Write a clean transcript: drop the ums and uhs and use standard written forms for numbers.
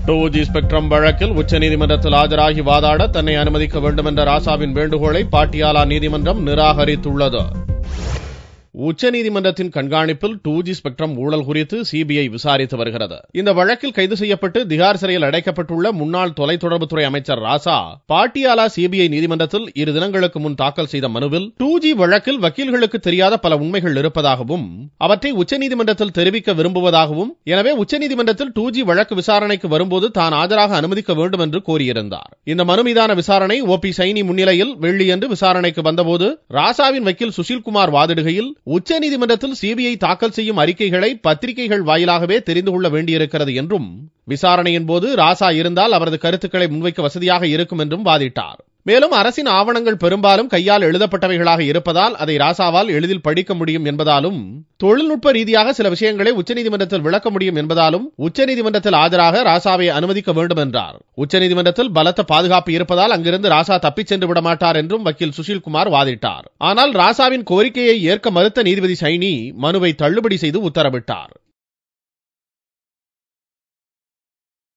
2G spectrum வழக்கில் உச்சநீதிமன்றத்தில் ஆஜராகி வாதாட தன்னை அனுமதிக்க வேண்டும் என்ற ராசாவின் வேண்டுகோளை பாட்டியாலா நீதிமன்றம் நிராகரித்துள்ளது. உச்சநீதிமன்றத்தின் கண்காணிப்பில் 2G ஸ்பெக்ட்ரம் ஊழல் குறித்து சிபிஐ விசாரித்து வருகிறது. இந்த வழக்கில் கைது செய்யப்பட்டு திகார் சிறையில் அடைக்கப்பட்டுள்ள முன்னாள் தொலைத்தொடர்புத்துறை அமைச்சர் ராசா பாட்டியாலா சிபிஐ நீதிமன்றத்தில் 2 தினங்களுக்கு முன் தாக்கல் செய்த மனுவில் 2G வழக்கில் வக்கீல்களுக்கு தெரியாத பல உண்மைகள் இருப்பதாகவும் அவற்றை உச்சநீதிமன்றத்தில் தெரிவிக்க விரும்புவதாகவும், எனவே உச்சநீதிமன்றத்தில் 2G வழக்கு விசாரணைக்கு வரும்போது தான் ஆஜராக அனுமதிக்க வேண்டும் என்று கோரியிருந்தார். இந்த மனு மீதான விசாரணை OP சைனி முன்னிலையில் வெள்ளியன்று விசாரணைக்கு வந்தபோது ராசாவின் வக்கீல் சுஷில்குமார் வாதிடுகையில், உச்சநீதிமன்றத்தில் சிபிஐ தாக்கல் செய்யும் அறிக்கைகளை பத்திரிகைகள் வாயிலாகவே தெரிந்து கொள்ள வேண்டியிருக்கிறது என்றும், விசாரணையின் போது ராசா இருந்தால் அவரது கருத்துக்களை முன்வைக்க வசதியாக இருக்கும் என்றும் வாதிட்டார். மேலும் அரசின் ஆவணங்கள் பெரும்பாலும் கையால் எழுதப்பட்டவைகளாக இருப்பதால் அதை ராசாவால் எளிதில் படிக்க முடியும் என்பதாலும், தொழில்நுட்ப ரீதியாக சில விஷயங்களை உச்சநீதிமன்றத்தில் விளக்க முடியும் என்பதாலும் உச்சநீதிமன்றத்தில் ஆஜராக ராசாவை அனுமதிக்க வேண்டும் என்றார். உச்சநீதிமன்றத்தில் பலத்த பாதுகாப்பு இருப்பதால் அங்கிருந்து ராசா தப்பிச் சென்று விட மாட்டார் என்றும் வக்கீல் சுஷில்குமார் வாதிட்டார். ஆனால் ராசாவின் கோரிக்கையை ஏற்க மறுத்த நீதிபதி சைனி மனுவை தள்ளுபடி செய்து உத்தரவிட்டார்.